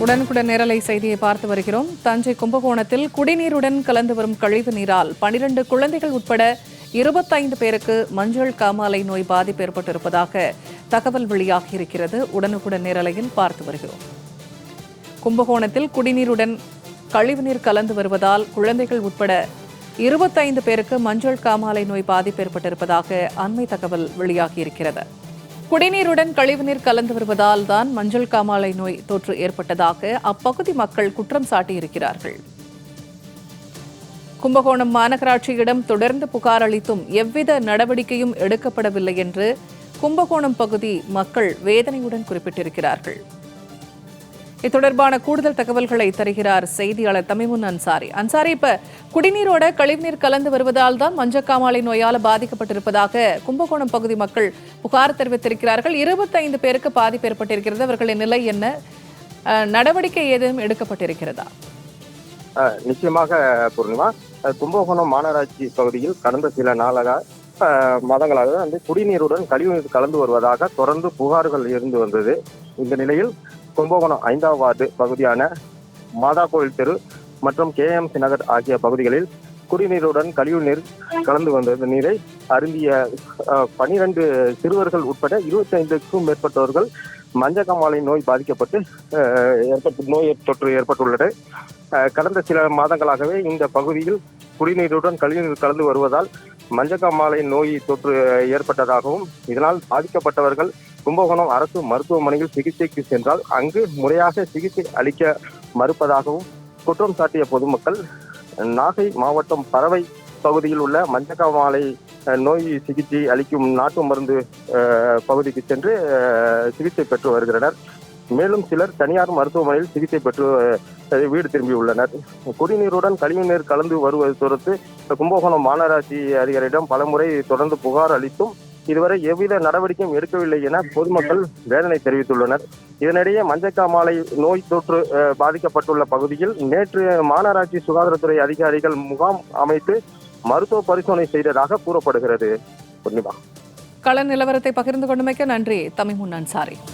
உடனுக்குடன் நேரலை செய்தியை பார்த்து வருகிறோம். தஞ்சை கும்பகோணத்தில் குடிநீருடன் கலந்து வரும் கழிவு நீரால் 12 குழந்தைகள் உட்பட 25 பேருக்கு மஞ்சள் காமாலை நோய் பாதிப்பு ஏற்பட்டிருப்பதாக தகவல் வெளியாகியிருக்கிறது. உடனுக்குடன் நேரலையில் பார்த்து வருகிறோம். கும்பகோணத்தில் குடிநீருடன் கழிவுநீர் கலந்து வருவதால் குழந்தைகள் உட்பட 25 பேருக்கு மஞ்சள் காமாலை நோய் பாதிப்பு ஏற்பட்டிருப்பதாக அண்மை தகவல் வெளியாகியிருக்கிறது. குடிநீருடன் கழிவுநீர் கலந்து வருவதால் தான் மஞ்சள் காமாலை நோய் தொற்று ஏற்பட்டதாக அப்பகுதி மக்கள் குற்றம் சாட்டியிருக்கிறார்கள். கும்பகோணம் மாநகராட்சியிடம் தொடர்ந்து புகார் அளித்தும் எவ்வித நடவடிக்கையும் எடுக்கப்படவில்லை என்று கும்பகோணம் பகுதி மக்கள் வேதனையுடன் குறிப்பிட்டிருக்கிறார்கள். இது தொடர்பான கூடுதல் தகவல்களை தருகிறார் செய்தியாளர் தமிமுன் அன்சாரி. இப்ப குடிநீரோட கழிவுநீர் கலந்து வருவதால் தான் மஞ்சக்காமாலை நோயால் பாதிக்கப்பட்டிருப்பதாக கும்பகோணம் பகுதி மக்கள் புகார் தெரிவித்திருக்கிறார்கள். 25 பேருக்கு பாதிப்பு ஏற்பட்டிருக்கிறது. அவர்களின் நிலை என்ன? நடவடிக்கை ஏதும் எடுக்கப்பட்டிருக்கிறதா? நிச்சயமாக பூர்ணிமா, கும்பகோணம் மாநகராட்சி பகுதியில் கடந்த சில மாதங்களாக குடிநீருடன் கழிவுநீர் கலந்து வருவதாக தொடர்ந்து புகார்கள் இருந்து வந்தது. இந்த நிலையில் கும்பகோணம் 5ஆம் வார்டு பகுதியான மாதா கோயில் தெரு மற்றும் KMC நகர் ஆகிய பகுதிகளில் குடிநீருடன் கழிவுநீர் கலந்து வந்த நீரை அருந்திய 12 சிறுவர்கள் உட்பட 25க்கும் மேற்பட்டவர்கள் மஞ்சக்காமாலை நோய் பாதிக்கப்பட்டு நோய் தொற்று ஏற்பட்டுள்ளது. கடந்த சில மாதங்களாகவே இந்த பகுதியில் குடிநீருடன் கழிவுநீர் கலந்து வருவதால் மஞ்சக்காமாலை நோய் தொற்று ஏற்பட்டதாகவும் இதனால் பாதிக்கப்பட்டவர்கள் கும்பகோணம் அரசு மருத்துவமனையில் சிகிச்சைக்கு சென்றால் அங்கு முறையாக சிகிச்சை அளிக்க மறுப்பதாகவும் குற்றம் சாட்டிய பொதுமக்கள் நாகை மாவட்டம் பரவை பகுதியில் உள்ள மஞ்சக்காமாலை நோய் சிகிச்சை அளிக்கும் நாட்டு மருந்து பகுதிக்கு சென்று சிகிச்சை பெற்று வருகின்றனர். மேலும் சிலர் தனியார் மருத்துவமனையில் சிகிச்சை பெற்று வீடு திரும்பியுள்ளனர். குடிநீருடன் கழிவுநீர் கலந்து வருவது குறித்து கும்பகோணம் மாநகராட்சி அதிகாரியிடம் பலமுறை தொடர்ந்து புகார் அளித்தும் இதுவரை எவ்வித நடவடிக்கையும் எடுக்கவில்லை என பொதுமக்கள் வேதனை தெரிவித்துள்ளனர். இதனிடையே மஞ்சக்காமாலை நோய் தொற்று பாதிக்கப்பட்டுள்ள பகுதியில் நேற்று மாநகராட்சி சுகாதாரத்துறை அதிகாரிகள் முகாம் அமைத்து மருத்துவ பரிசோதனை செய்ததாக கூறப்படுகிறது. கள நிலவரத்தை பகிர்ந்து கொண்டமைக்கு நன்றி தமிமுன் அன்சாரி.